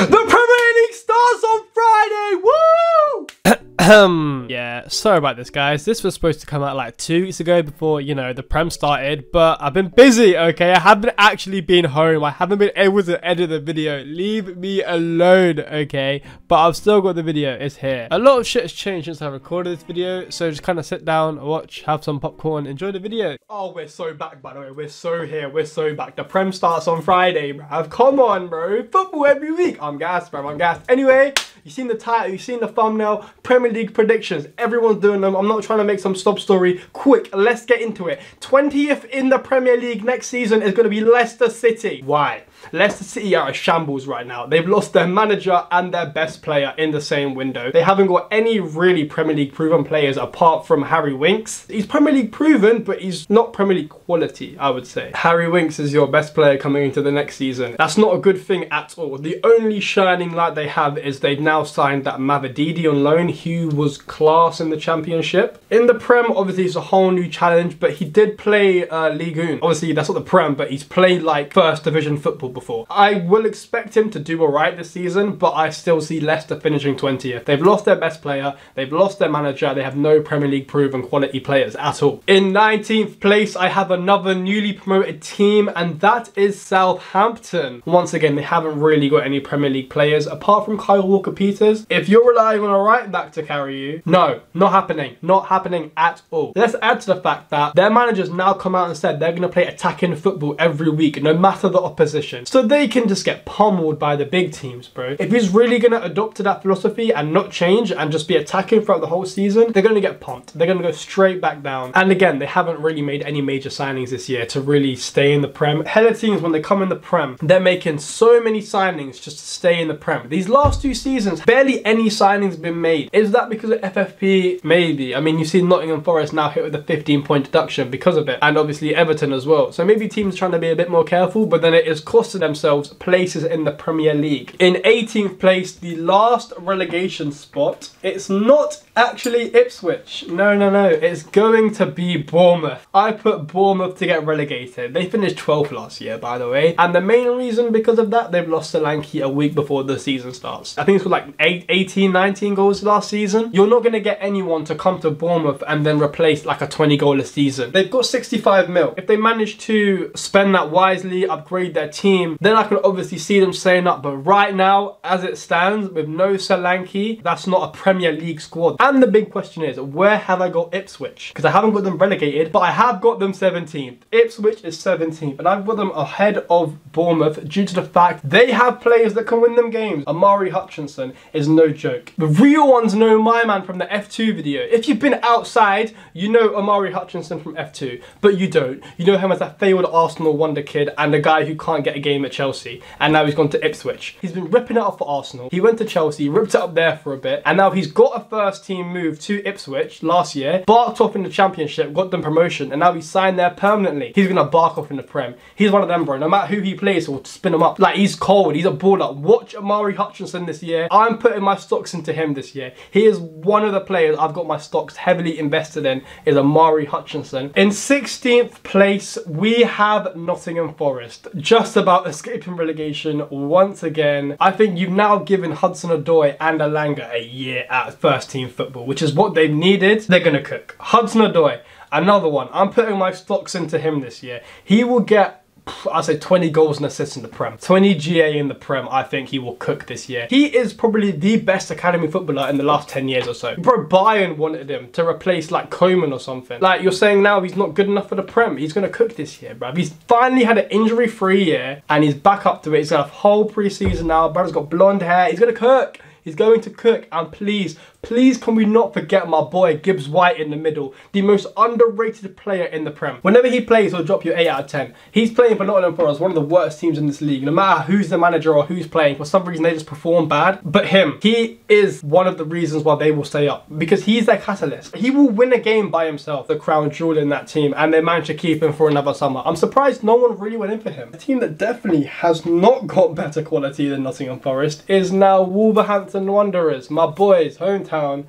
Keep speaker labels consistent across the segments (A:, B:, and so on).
A: The Premier League starts on Friday! Woo!
B: Yeah, sorry about this, guys. This was supposed to come out like 2 weeks ago before, you know, the Prem started, but I've been busy, okay? I haven't actually been home. I haven't been able to edit the video. Leave me alone, okay? But I've still got the video. It's here. A lot of shit has changed since I recorded this video, so just kind of sit down, watch, have some popcorn, enjoy the video.
A: Oh, we're so back, by the way. We're so here. We're so back. The Prem starts on Friday, bruv. Come on, bro. Football every week. I'm gassed, bro. I'm gassed. Anyway, you've seen the title, you've seen the thumbnail. Premier League predictions. Everyone's doing them. I'm not trying to make some sob story. Quick, let's get into it. 20th in the Premier League next season is going to be Leicester City. Why? Leicester City are a shambles right now. They've lost their manager and their best player in the same window. They haven't got any really Premier League proven players apart from Harry Winks. He's Premier League proven, but he's not Premier League quality, I would say. Harry Winks is your best player coming into the next season. That's not a good thing at all. The only shining light they have is they've now signed that Mavididi on loan, who was class in the Championship. In the Prem, obviously it's a whole new challenge, but he did play Ligue 1. Obviously that's not the Prem, but he's played like first division football before. I will expect him to do alright this season, but I still see Leicester finishing 20th. They've lost their best player, they've lost their manager, they have no Premier League proven quality players at all. In 19th place, I have another newly promoted team, and that is Southampton. Once again, they haven't really got any Premier League players apart from Kyle Walker-Peters. If you're relying on a right back to carry you, no, not happening. Not happening at all. Let's add to the fact that their managers now come out and said they're going to play attacking football every week, no matter the opposition. So they can just get pummeled by the big teams, bro. If he's really going to adopt to that philosophy and not change and just be attacking throughout the whole season, they're going to get pumped. They're going to go straight back down. And again, they haven't really made any major signings this year to really stay in the Prem. Hella teams, when they come in the Prem, they're making so many signings just to stay in the Prem. These last 2 seasons, barely any signings been made. Is that because of FFP? Maybe. I mean, you see Nottingham Forest now hit with a 15-point deduction because of it. And obviously Everton as well. So maybe teams are trying to be a bit more careful, but then it is costing themselves places in the Premier League. In 18th place, the last relegation spot, it's not actually Ipswich. No. It's going to be Bournemouth. I put Bournemouth to get relegated. They finished 12th last year, by the way. And the main reason because of that, they've lost Solanke a week before the season starts. I think it's like 18, 19 goals last season. You're not going to get anyone to come to Bournemouth and then replace like a 20-goaler season. They've got 65 mil. If they manage to spend that wisely, upgrade their team, then I can obviously see them staying up. But right now, as it stands, with no Solanke, that's not a Premier League squad. And the big question is, where have I got Ipswich? Because I haven't got them relegated, but I have got them 17th. Ipswich is 17th, and I've got them ahead of Bournemouth due to the fact they have players that can win them games. Amari Hutchinson is no joke. The real ones know my man from the F2 video. If you've been outside, you know Amari Hutchinson from F2, but you don't. You know him as that failed Arsenal wonder kid and the guy who can't get a game at Chelsea, and now he's gone to Ipswich. He's been ripping it up for Arsenal. He went to Chelsea, ripped it up there for a bit, and now he's got a first team move to Ipswich last year, barked off in the Championship, got them promotion, and now he's signed there permanently. He's gonna bark off in the Prem. He's one of them, bro. No matter who he plays, he'll spin him up. Like, he's cold, he's a baller. Watch Amari Hutchinson this year. I'm putting my stocks into him this year. He is one of the players I've got my stocks heavily invested in, is Amari Hutchinson. In 16th place, we have Nottingham Forest. Just about escaping relegation once again. I think you've now given Hudson-Odoi and Elanga a year at first team football, which is what they've needed. They're gonna cook. Hudson-Odoi, another one. I'm putting my stocks into him this year. He will get, I'd say, 20 goals and assists in the Prem. 20 GA in the Prem, I think he will cook this year. He is probably the best academy footballer in the last 10 years or so. Bro, Bayern wanted him to replace like Koeman or something. Like, you're saying now he's not good enough for the Prem. He's going to cook this year, bruv. He's finally had an injury-free year and he's back up to it. He's got a whole pre-season now. Brother's got blonde hair. He's going to cook. He's going to cook, and please can we not forget my boy Gibbs White in the middle, the most underrated player in the Prem. Whenever he plays, he'll drop you 8 out of 10. He's playing for Nottingham Forest, one of the worst teams in this league. No matter who's the manager or who's playing, for some reason they just perform bad. But he is one of the reasons why they will stay up, because he's their catalyst. He will win a game by himself, the crown jewel in that team, and they managed to keep him for another summer. I'm surprised no one really went in for him. A team that definitely has not got better quality than Nottingham Forest is now Wolverhampton Wanderers, my boys, hometown.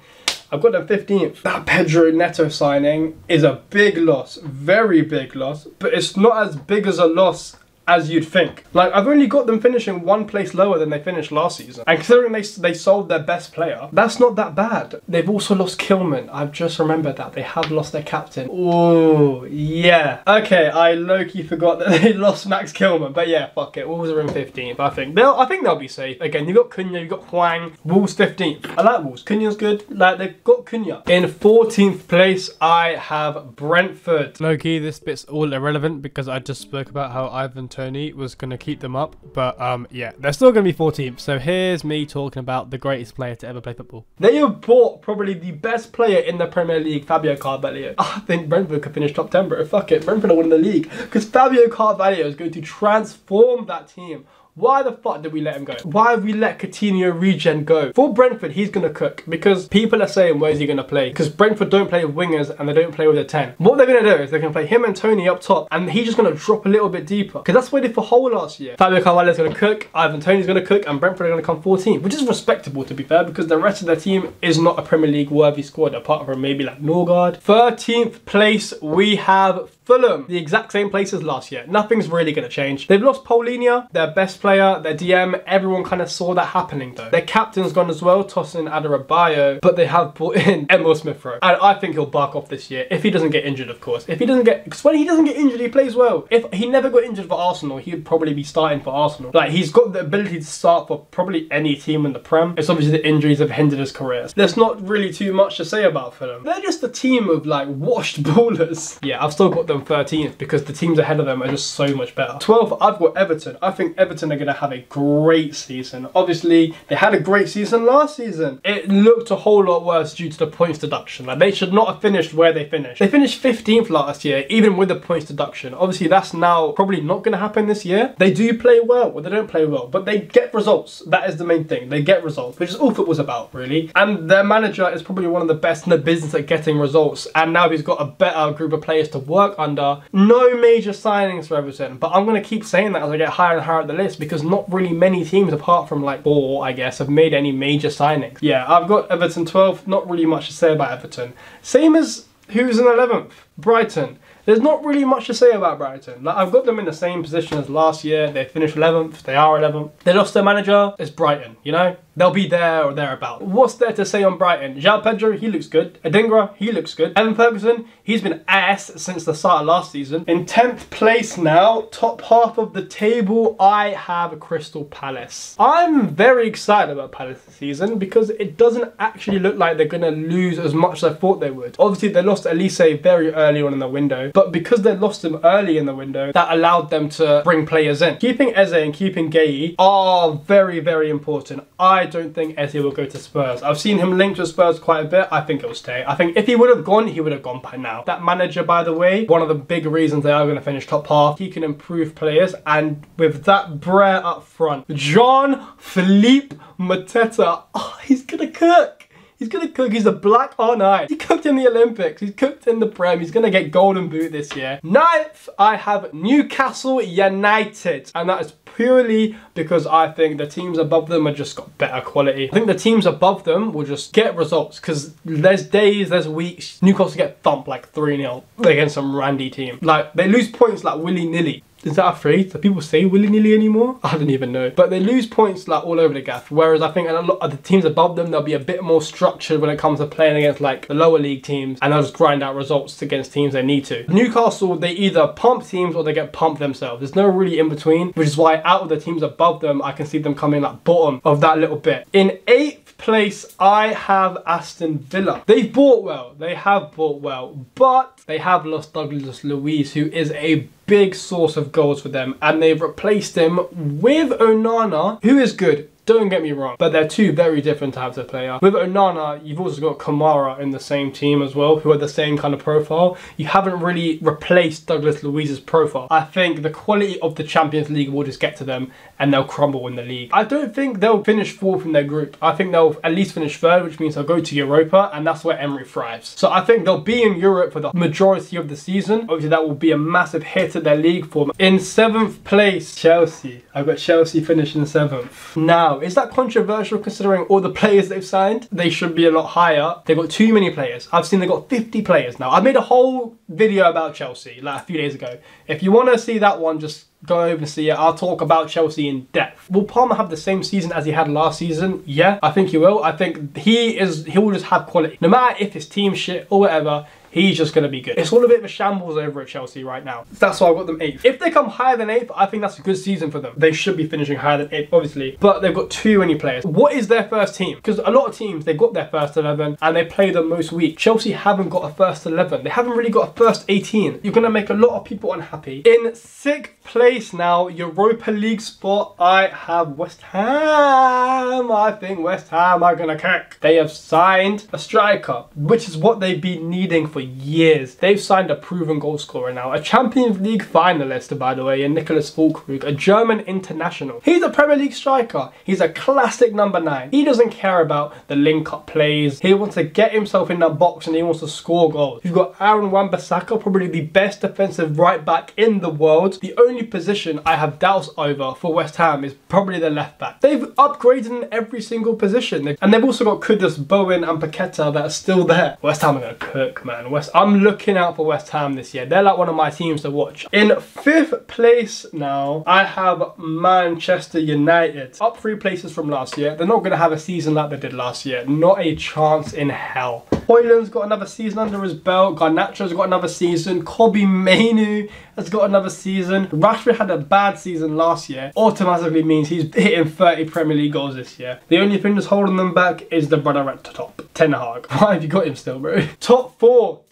A: I've got them 15th. That Pedro Neto signing is a big loss, very big loss, but it's not as big as a loss as you'd think. Like, I've only got them finishing one place lower than they finished last season. And considering they sold their best player, that's not that bad. They've also lost Kilman. I've just remembered that. They have lost their captain. Oh, yeah. Okay, I low-key forgot that they lost Max Kilman. But yeah, fuck it. Wolves are in 15th, I think. I think they'll be safe. Again, you've got Cunha, you've got Hwang. Wolves 15th. I like Wolves. Cunha's good. Like, they've got Cunha. In 14th place, I have Brentford.
B: Low-key, this bit's all irrelevant because I just spoke about how Ivan Toney was going to keep them up. But yeah, they're still going to be 14th. So here's me talking about the greatest player to ever play football.
A: They have bought probably the best player in the Premier League, Fabio Carvalho. I think Brentford could finish top 10, bro. Fuck it, Brentford are winning the league. Because Fabio Carvalho is going to transform that team. Why the fuck did we let him go? Why have we let Coutinho regen go? For Brentford, he's going to cook. Because people are saying, where's he going to play? Because Brentford don't play with wingers and they don't play with a 10. What they're going to do is they're going to play him and Toney up top. And he's just going to drop a little bit deeper. Because that's what they did for Hull last year. Fabio Carvalho's going to cook, Ivan Toney's going to cook, and Brentford are going to come 14th. Which is respectable, to be fair, because the rest of their team is not a Premier League worthy squad, apart from maybe like Norgard. 13th place, we have Fulham, the exact same place as last year. Nothing's really going to change. They've lost Paulinho, their best player, their DM. Everyone kind of saw that happening though. Their captain's gone as well, tossing Adarabioyo, but they have brought in Emil Smith-Rowe. And I think he'll bark off this year, if he doesn't get injured, of course. If he doesn't get, because when he doesn't get injured, he plays well. If he never got injured for Arsenal, he'd probably be starting for Arsenal. Like, he's got the ability to start for probably any team in the Prem. It's obviously the injuries have hindered his career. There's not really too much to say about Fulham. They're just a team of like washed ballers. Yeah, I've still got them 13th because the teams ahead of them are just so much better. 12th, I've got Everton. I think Everton are going to have a great season. Obviously, they had a great season last season. It looked a whole lot worse due to the points deduction. Like, they should not have finished where they finished. They finished 15th last year, even with the points deduction. Obviously, that's now probably not going to happen this year. They do play well, or they don't play well, but they get results. That is the main thing. They get results, which is all football's about, really. And their manager is probably one of the best in the business at getting results. And now he's got a better group of players to work under. No major signings for Everton, but I'm going to keep saying that as I get higher and higher up the list, because not really many teams, apart from like 4, I guess, have made any major signings. Yeah, I've got Everton 12th. Not really much to say about Everton. Same as who's in 11th? Brighton. There's not really much to say about Brighton. Like, I've got them in the same position as last year. They finished 11th. They are 11th. They lost their manager. It's Brighton, you know? They'll be there or thereabout. What's there to say on Brighton? João Pedro, he looks good. Adingra, he looks good. Evan Ferguson, he's been ass since the start of last season. In 10th place now, top half of the table, I have Crystal Palace. I'm very excited about Palace this season because it doesn't actually look like they're going to lose as much as I thought they would. Obviously, they lost Elise very early on in the window, but because they lost him early in the window, that allowed them to bring players in. Keeping Eze and keeping Gueye are very important. I don't think Eze will go to Spurs. I've seen him linked with Spurs quite a bit. I think he'll stay. I think if he would have gone, he would have gone by now. That manager, by the way, one of the big reasons they are going to finish top half. He can improve players, and with that Brer up front, Jean-Philippe Mateta, oh, he's going to cook. He's going to cook. He's a black on ice. He cooked in the Olympics. He's cooked in the Prem. He's going to get golden boot this year. 9th, I have Newcastle United. And that is purely because I think the teams above them have just got better quality. I think the teams above them will just get results because there's days, there's weeks, Newcastle get thumped like 3-0 against some randy team. Like, they lose points like willy-nilly. Is that a phrase? Do people say willy-nilly anymore? I don't even know. But they lose points like all over the gaff. Whereas I think a lot of the teams above them, they'll be a bit more structured when it comes to playing against like the lower league teams. And they'll just grind out results against teams they need to. Newcastle, they either pump teams or they get pumped themselves. There's no really in between. Which is why out of the teams above them, I can see them coming like bottom of that little bit. In 8th place, I have Aston Villa. They've bought well. They have bought well. But they have lost Douglas Luiz, who is a big source of goals for them, and they've replaced him with Onana, who is good. Don't get me wrong, but they're two very different types of player. With Onana, you've also got Kamara in the same team as well, who are the same kind of profile. You haven't really replaced Douglas Luiz's profile. I think the quality of the Champions League will just get to them and they'll crumble in the league. I don't think they'll finish 4th in their group. I think they'll at least finish 3rd, which means they'll go to Europa, and that's where Emery thrives. So I think they'll be in Europe for the majority of the season. Obviously, that will be a massive hit at their league form. In 7th place, Chelsea. I've got Chelsea finishing 7th. Now, is that controversial considering all the players they've signed? They should be a lot higher. They've got too many players. I've seen they've got 50 players now. I made a whole video about Chelsea like a few days ago. If you want to see that one, just
B: go over and see it. I'll talk about Chelsea in depth. Will Palmer have the same season as he had last season? Yeah, I think he will. I think he will just have quality. No matter if his team shit or whatever, he's just going to be good. It's all a bit of a shambles over at Chelsea right now. That's why I've got them 8th. If they come higher than 8th, I think that's a good season for them. They should be finishing higher than 8th, obviously. But they've got too many players. What is their first team? Because a lot of teams, they've got their first 11 and they play them most weeks. Chelsea haven't got a first 11. They haven't really got a first 18. You're going to make a lot of people unhappy. In 6th place now, Europa League spot, I have West Ham. I think West Ham are going to kick. They have signed a striker, which is what they've been needing for years. They've signed a proven goal scorer now, a Champions League finalist, by the way, in Nicholas Füllkrug, a German international. He's a Premier League striker. He's a classic number 9. He doesn't care about the link-up plays. He wants to get himself in that box and he wants to score goals. You've got Aaron Wan-Bissaka, probably the best defensive right back in the world. The only position I have doubts over for West Ham is probably the left back. They've upgraded in every single position, and they've also got Kudus, Bowen and Paqueta that are still there. West Ham are going to cook, man. I'm looking out for West Ham this year. They're like one of my teams to watch. In 5th place now, I have Manchester United. Up 3 places from last year. They're not going to have a season like they did last year. Not a chance in hell. Hoyland's got another season under his belt. Garnacho's got another season. Kobe Mainoo has got another season. Rashford had a bad season last year. Automatically means he's hitting 30 Premier League goals this year. The only thing that's holding them back is the brother at the top, Ten Hag. Why have you got him still, bro? Top 4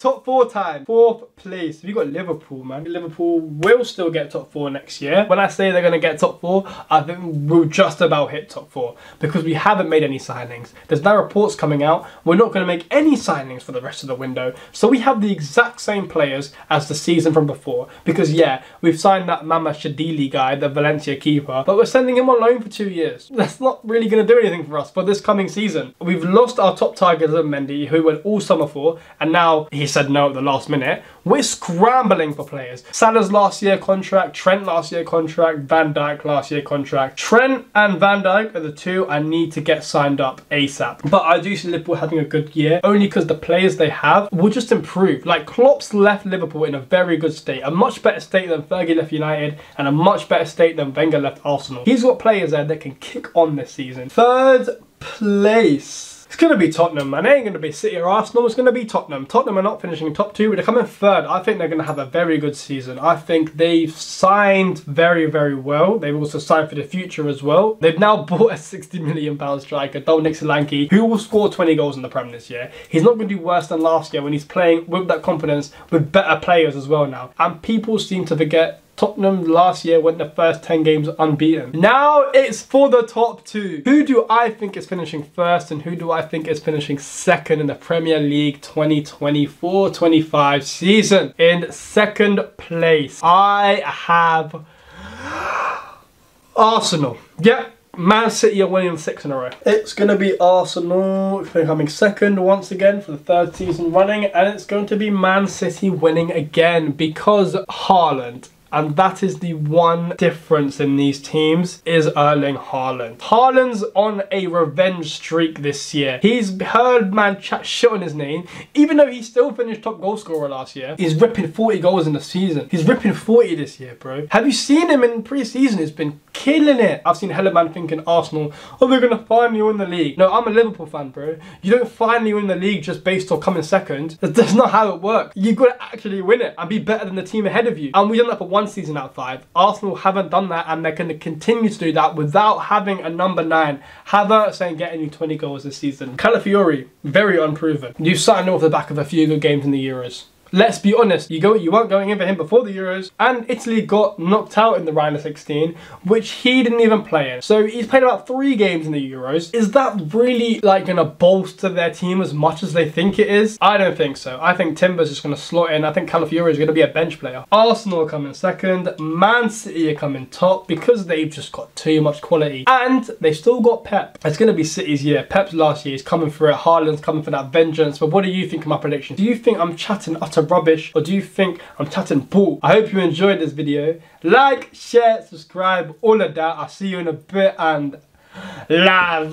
B: time. 4th place. Have you got Liverpool, man? Liverpool will still get top 4 next year. When I say they're going to get top 4, I think we'll just about hit top 4 because we haven't made any signings. There's no reports coming out. We're not going to make any signings for the rest of the window. So we have the exact same players as the season from before. Because yeah, we've signed that Mama Shadili guy, the Valencia keeper, but we're sending him on loan for 2 years. That's not really going to do anything for us for this coming season. We've lost our top targets of Mendy, who went all summer for, and now he said no at the last minute. We're scrambling for players. Salah's last year contract, Trent last year contract, Van Dijk last year contract. Trent and Van Dijk are the 2 I need to get signed up ASAP. But I do see Liverpool having a good year, only because the players they have will just improve. Like Klopp's left Liverpool in a very good state, a much better state than Fergie left United, and a much better state than Wenger left Arsenal. He's got players there that can kick on this season. 3rd place. It's going to be Tottenham, man. It ain't going to be City or Arsenal. It's going to be Tottenham. Tottenham are not finishing in top 2, but they're coming 3rd. I think they're going to have a very good season. I think they've signed very, very well. They've also signed for the future as well. They've now bought a £60 million striker, Dominic Solanke, who will score 20 goals in the Prem this year. He's not going to do worse than last year when he's playing with that confidence with better players as well now. And people seem to forget Tottenham last year went the first 10 games unbeaten. Now it's for the top 2. Who do I think is finishing 1st and who do I think is finishing 2nd in the Premier League 2024-25 season? In 2nd place, I have Arsenal. Yep. Man City are winning 6 in a row. It's going to be Arsenal coming 2nd once again for the 3rd season running, and it's going to be Man City winning again because Haaland. And that is the one difference in these teams, is Erling Haaland. Haaland's on a revenge streak this year. He's heard man chat shit on his name, even though he still finished top goal scorer last year. He's ripping 40 goals in the season. He's ripping 40 this year, bro. Have you seen him in pre-season? He's been killing it. I've seen hella man thinking Arsenal, oh, they're going to finally win the league. No, I'm a Liverpool fan, bro. You don't finally win the league just based on coming 2nd. That's not how it works. You've got to actually win it and be better than the team ahead of you. And we've done that for 1 season out of 5. Arsenal haven't done that, and they're going to continue to do that without having a number 9. Havertz ain't getting you 20 goals this season. Calafiori, very unproven. You signed off the back of a few good games in the Euros. Let's be honest, you weren't going in for him before the Euros, and Italy got knocked out in the round of 16, which he didn't even play in. So he's played about 3 games in the Euros. Is that really like going to bolster their team as much as they think it is? I don't think so. I think Timber's just going to slot in. I think Calafiori is going to be a bench player. Arsenal are coming 2nd. Man City are coming top because they've just got too much quality. And they've still got Pep. It's going to be City's year. Pep's last year. He's coming for it. Haaland's coming for that vengeance. But what do you think of my predictions? Do you think I'm chatting utter rubbish, or do you think I'm chatting bull? I hope you enjoyed this video. Like, share, subscribe, all of that. I'll see you in a bit, and love.